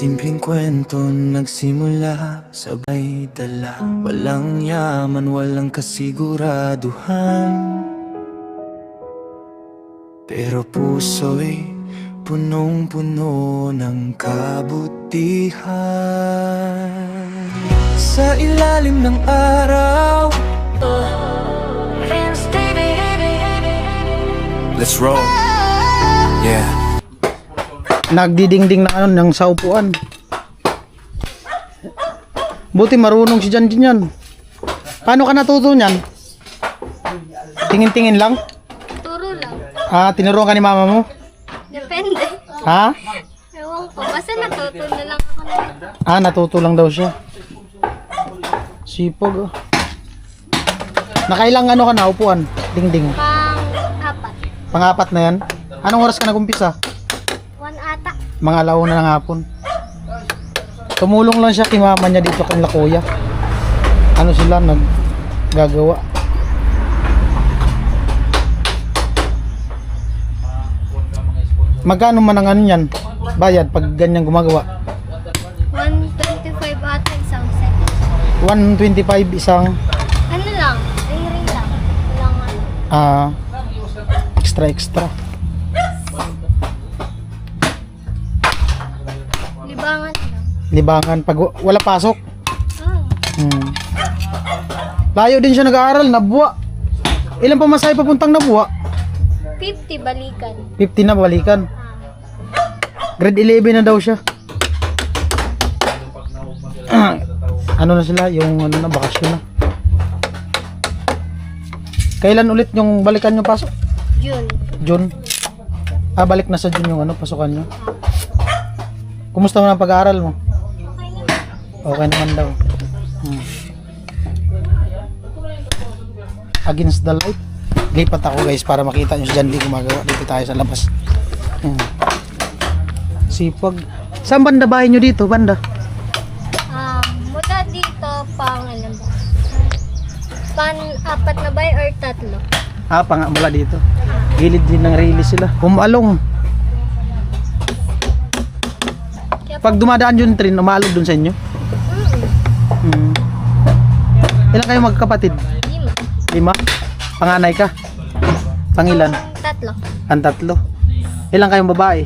Simpleng kwento nagsimula, sabay dala. Walang yaman, walang kasiguraduhan, pero puso'y punong-puno ng kabutihan. Sa ilalim ng araw, let's roll. Yeah. Nagdidingding na ng sa upuan. Buti marunong si Jan din yan. Paano ka natuto niyan? Tingin-tingin lang? Turo lang. Ah, tinuruan ka ni mama mo? Depende. Ha? Ewan ko. Basta natuto na lang ako na. Ah, natuto lang daw siya. Sipag. Nakailang ano ka na upuan? Dingding. Pang-apat. Pang-apat na yan? Anong oras ka nagumpisa? 1 ata. Mga alauna ng hapon. Tumulong lang siya kay mama niya dito kanila kuya. Ano sila naggagawa. Magkano man ang ano yan? Bayad pag ganyan gumagawa? 125 ata isang set. 125 isang Ano lang? Ring lang. Walang ano. extra. Libangan lang. Libangan pag wala pasok. Oh. Layo din siya nag-aaral, Nabuwa. Ilan pa masahe papuntang Nabuwa? 50 balikan. 50 na balikan. Grade 11 na daw siya. Ano na sila, yung ano na, bakasyon na. Kailan ulit yung balikan yung pasok? June. June? Balik na sa June yung ano, pasukan nyo. Kumusta mo na ang pag-aaral mo? Okay na. Okay naman daw. Against the light. Lipat ako guys para makita nyo si John Lee gumagawa. Dito tayo sa labas. Sipag. Saan banda bahay nyo dito? Banda? Mula dito pang alam ba? Pan-apat na bay or 3? Mula dito. Gilid din ng release sila. Umalong. Pag dumadaan yung train, umalog dun sa inyo? Ilan kayo magkapatid? 5? Panganay ka? Pangilan? 3. Ang 3. Ilan kayong babae?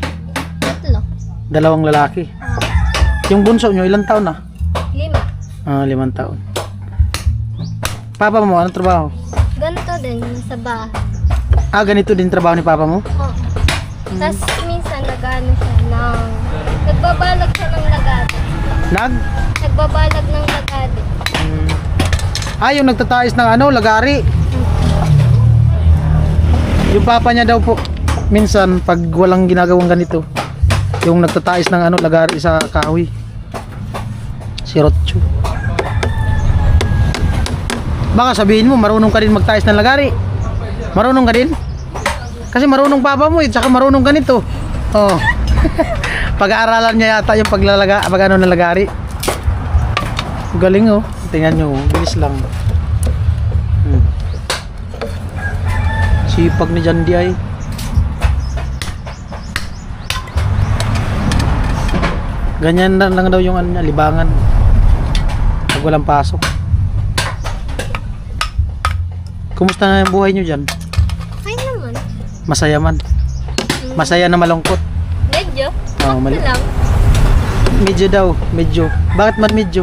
3. 2 lalaki. Yung bunso nyo, ilang taon na? 5. 5 taon. Papa mo, anong trabaho? Ganito din sa bahay. Ganito din trabaho ni papa mo? Oo. Tapos minsan nag-ano siya ng... Nagbabalag siya ng lagadi. Nagbabalag ng lagadi. Yung nagtatayos ng ano, lagari. Yung papa niya daw po, minsan pag walang ginagawang ganito, yung nagtatayos ng ano, lagari sa kahoy. Si Rotcho. Baka sabihin mo, marunong ka din magtayos ng lagari. Marunong ka din? Kasi marunong papa mo, tsaka marunong ganito. Oh. Pag-aaralan niya yata yung pag ano ng lagari. Galing oh. Tingnan nyo, bilis lang. Sipag ni Jan Di ay. Ganyan lang daw yung ano niya, libangan. Pag walang pasok. Kumusta na yung buhay nyo dyan? Ay naman. Masaya man. Masaya na malungkot. Medyo. Mali. Lang. Medyo daw, medyo. Bakit man medyo?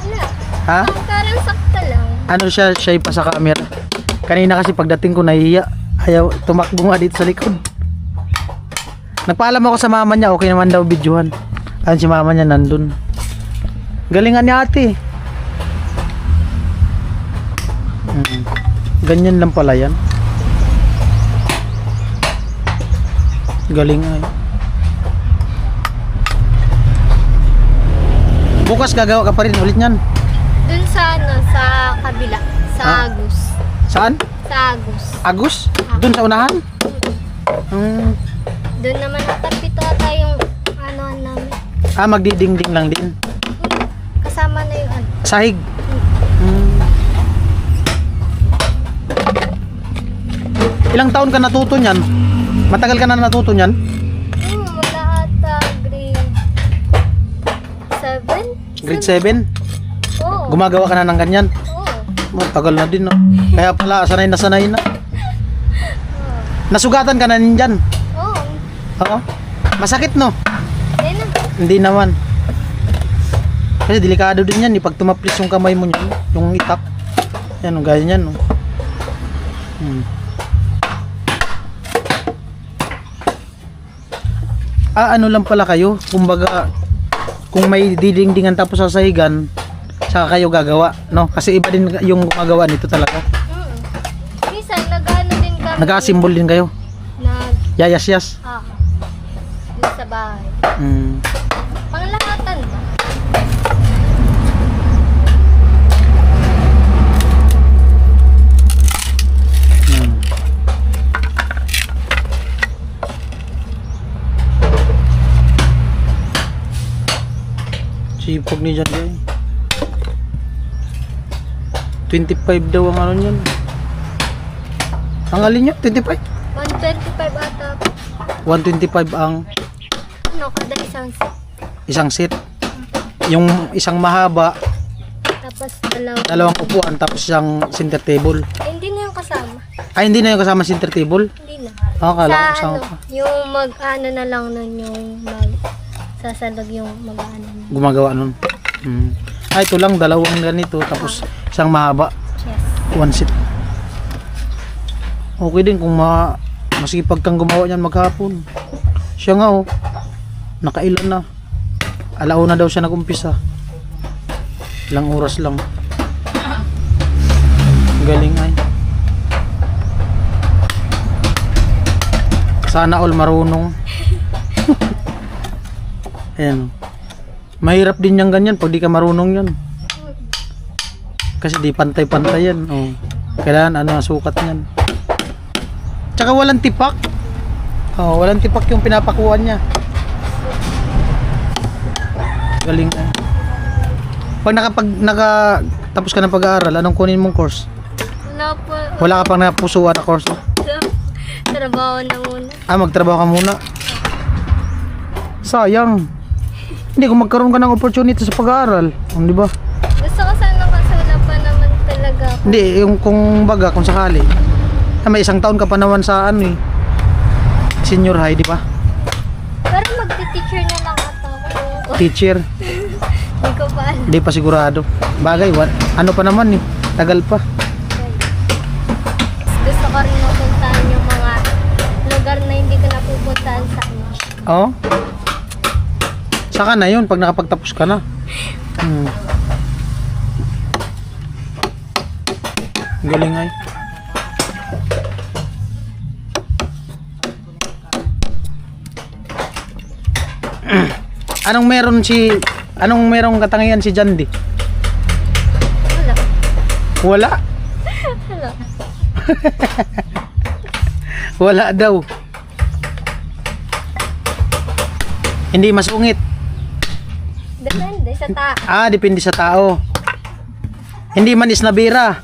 Wala. Ha? Parang sakto lang. Ano siya, shy pa sa camera. Kanina kasi pagdating ko nahihiya. Ayaw, tumakbo nga dito sa likod. Nagpaalam ako sa mama niya, okay naman daw videohan. Ayun si mama niya nandun. Galingan ni ate. Ganyan lang pala yan. Galing ay. Bukas gagawa ka pa rin ulit niyan. Dun sa ano, sa kabila. Sa Agus. Saan? Sa Agus. Agus? Doon sa unahan? Dun naman natapito ata yung ano namin. Magdidingding lang din. Kasama na yung ano. Sahig. Ilang taon ka natuto niyan? Matagal ka na natuto niyan? Grade 7? Oo. Gumagawa ka na ng ganyan? Oo. Tagal na din, no? Kaya pala, sanay na. Nasugatan ka na dyan? Oo. Oo. Masakit, no? Hindi na. Hindi naman. Kasi delikado din yan, pag tumaplis yung kamay mo niyan, yung itak. Yan, gaya niyan, no? Ano lang pala kayo, kumbaga, kung may didingdingan tapos sasahigan, saka kayo gagawa, no? Kasi iba din yung gumagawa nito talaga. Minsan, nag-ano din kami. Nag-asimbol din kayo. Yayas-yas. Dun sa bahay. Mm. Panglahatan ba? Sipag ni John Day. 25 daw ang ano niyan. Ang alin niya? 25? 125 ata. 125 ang Ano, kada isang set. isang set. Yung isang mahaba, Tapos dalawa. dalawang upuan, tapos isang center table. Hindi na yung kasama. Ay, hindi na yung kasama center table? Hindi na. Kala ko Sa kasama ano, pa. yung mag-ano na lang nun, yung sasalag yung mag-ano na. Gumagawa nun. Ay, ito lang, dalawang ganito, tapos isang mahaba. Yes. One set. Okay din kung masipag kang gumawa niyan maghapon. Siya nga, oh, nakailan na. Alauna daw siya nag-umpisa. Ilang oras lang. Galing ay. Sana all marunong. Ayan. Mahirap din yung ganyan pag di ka marunong yan. Kasi di pantay-pantay yan. Oh. Kailangan sukat yan. Tsaka walang tipak. Oh, walang tipak yung pinapakuan niya. Galing ay. Pag tapos ka ng pag-aaral, anong kunin mong course? Wala po. Wala ka pang napusuan na course? Trabaho na muna. Magtrabaho ka muna. Sayang. Hindi kung magkaroon ka ng opportunity sa pag-aaral, di ba? Gusto ko sana kasi wala pa naman talaga ako. Hindi, yung kung sakali. May isang taon ka pa naman sa senior high, di ba? Pero magti-teacher na lang ata ako. Teacher. Hindi ko pa alam. Hindi pa sigurado. Bagay, ano pa naman tagal pa. Gusto ko rin mapuntahan yung mga lugar na hindi ko napupuntahan sa ano. Oo. Saka na yun, pag nakapagtapos ka na. Galing ay. Anong merong katangian si Jandy? Wala. Wala? Wala. Wala daw. Hindi masungit. Depende sa tao. Depende sa tao. Hindi man isnabira.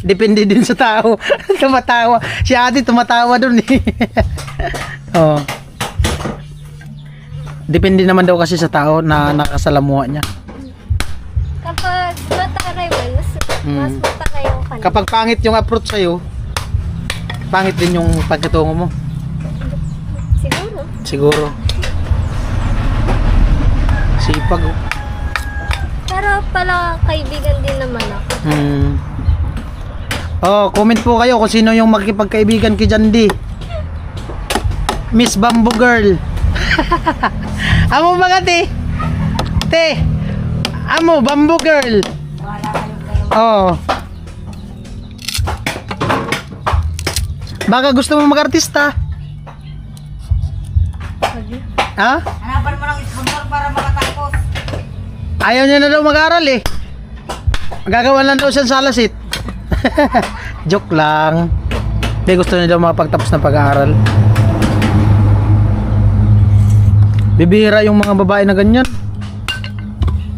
Depende din sa tao. Tumatawa. Si ate tumatawa dun Oh. Depende naman daw kasi sa tao na nakasalamuha niya. Kapag mataray mo, mas mataray ako kanina. Kapag pangit yung approach sa'yo, pangit din yung pagkatungo mo. Siguro. Siguro. Sipag. Pero pala kaibigan din naman ako. Comment po kayo kung sino yung makikipagkaibigan kay Jandy. Miss Bamboo Girl. Amo ba ka, te? Te. Amo, Bamboo Girl. Oh. Baka gusto mo mag-artista? Ha? Hanapan mo ng sponsor para makatapos. Ayaw niya na daw mag-aral eh. Gagawa lang daw siya ng salasit. Joke lang. Hindi, gusto niya daw makapagtapos ng pag-aaral. Bibihira yung mga babae na ganyan.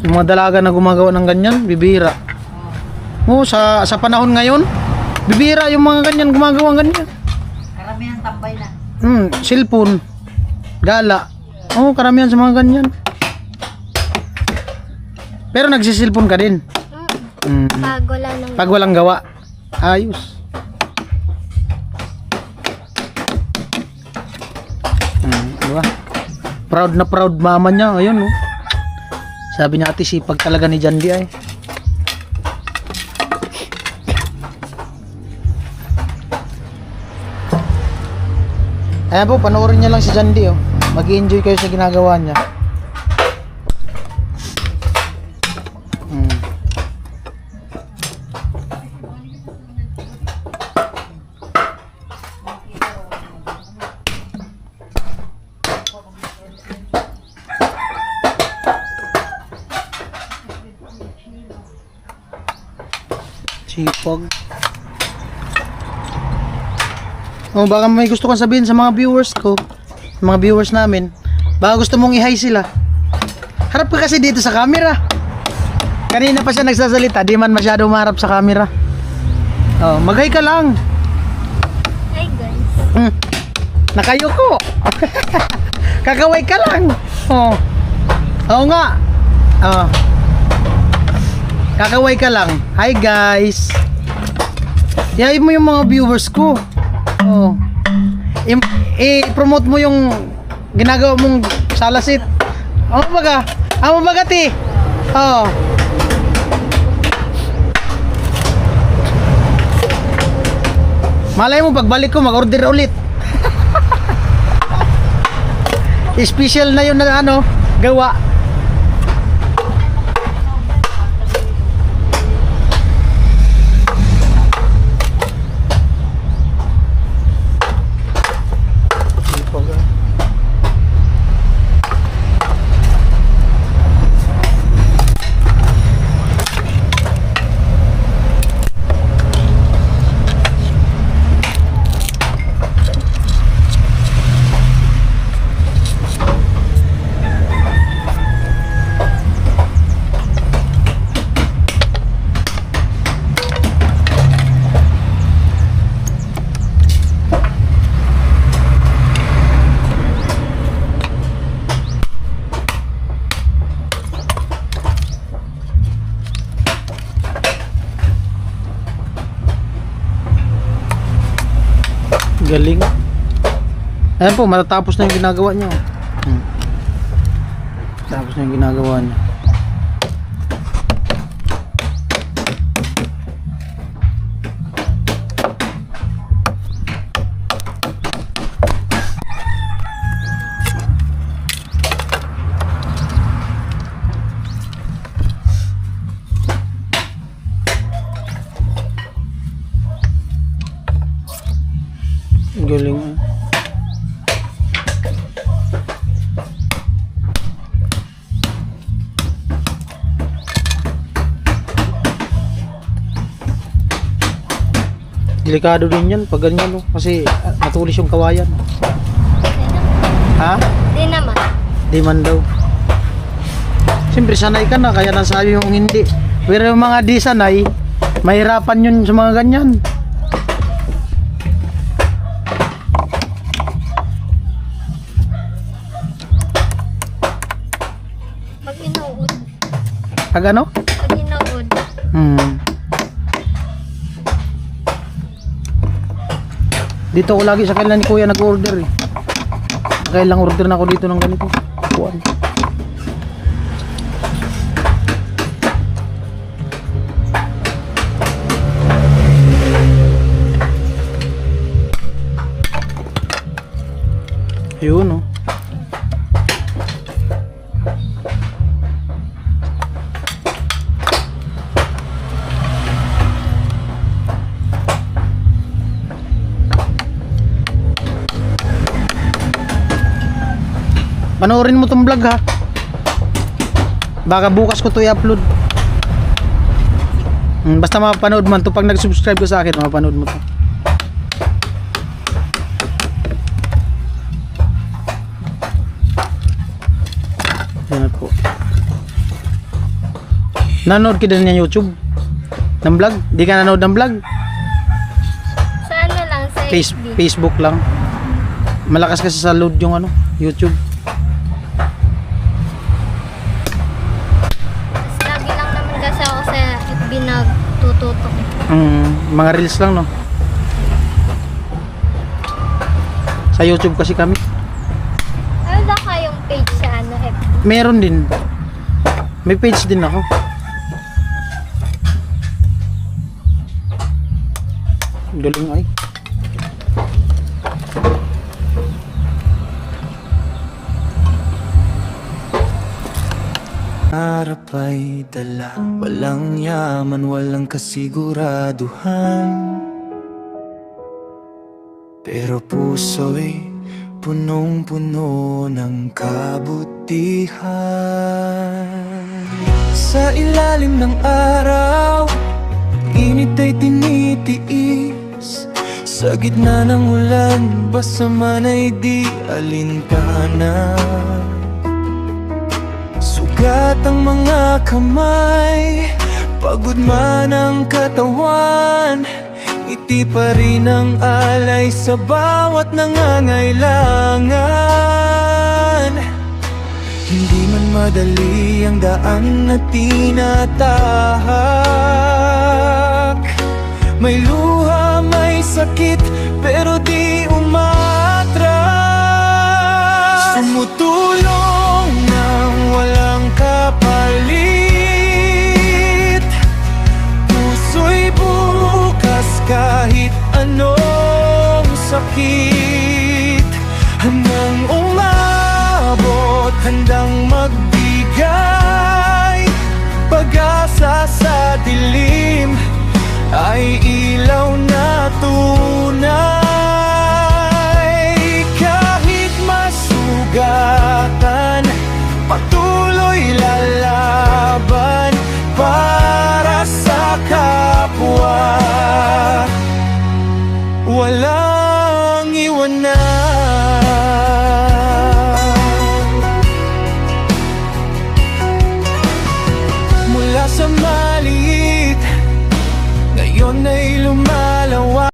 Yung mga dalaga na gumagawa ng ganyan, bibihira. Sa panahon ngayon, bibihira yung mga ganyan gumagawa ng ganyan. Karamihan tambay na. Cellphone. Gala. Karamihan sa mga ganyan. Pero nagsisilpon ka din. Mm. Pag wala nang Pag walang gawa. Ayos. Diba? Proud na proud mama niya. Ayun, no? Sabi niya, ate, sipag talaga ni Jandy ay. Ayan po, panoorin niya lang si Jandy, oh. Mag-enjoy kayo sa ginagawa niya. Sipag. Oh, baka may gusto kang sabihin sa mga viewers ko, sa mga viewers namin. Baka gusto mong i-hi sila. Harap ka kasi dito sa camera. Kanina pa siya nagsasalita, di man masyado maharap sa camera. Oh, mag-hi ka lang. Hi guys. Nakayuko. Kakaway ka lang. Oh. Oo nga. Oh. Kakaway ka lang. Hi guys. Yain mo yung mga viewers ko. Oh. I-promote mo yung ginagawa mong salasit. Amo baga? Amo baga ti? Oh. Malay mo pagbalik ko mag-order ulit. Special na yun na ano, gawa. Galing. Ayan po, matatapos na yung ginagawa niya. Tapos na yung ginagawa niya. Galing. Delikado din yan pag ganyan, no? Kasi matulis yung kawayan. Ha? Di naman. Di man daw. Siyempre sanay ka na, kaya nasabi yung hindi. Pero yung mga di sanay, mahirapan yun sa mga ganyan. Pag inuod. Pag ano? Pag inuod. Dito ko lagi sa kailan ni kuya nag-order eh. Kailang order na ako dito ng ganito. Kuwan. Yun, oh. Panoorin mo tong vlog, ha. Baka bukas ko to i-upload. Basta mapapanood man to. Pag nag-subscribe ka sa akin, mapapanood mo to. Yan po. Nanood ka din ng YouTube? Ng vlog? Di ka nanood ng vlog? Sa ano lang, sa FB. Facebook lang. Malakas kasi sa load yung ano, YouTube. Lagi natutok. Mga reels lang, no? Sa YouTube kasi kami. Ano na kayong page sa ano, FB? Meron din. May page din ako. Galing ay. Harap ay dala, walang yaman, walang kasiguraduhan. Pero puso'y punong-puno ng kabutihan. Sa ilalim ng araw, init ay tinitiis. Sa gitna ng ulan, basta man ay di alintana. Sugat ang mga kamay, pagod man ang katawan, ngiti pa rin ang alay sa bawat nangangailangan. Hindi man madali ang daan na tinatahak. May luha, may sakit, pero di umatras. Tumutulong nang walang kapalit. Puso'y bukas kahit anong sakit. Handang umabot, handang magbigay. Pag-asa sa dilim ay ilaw na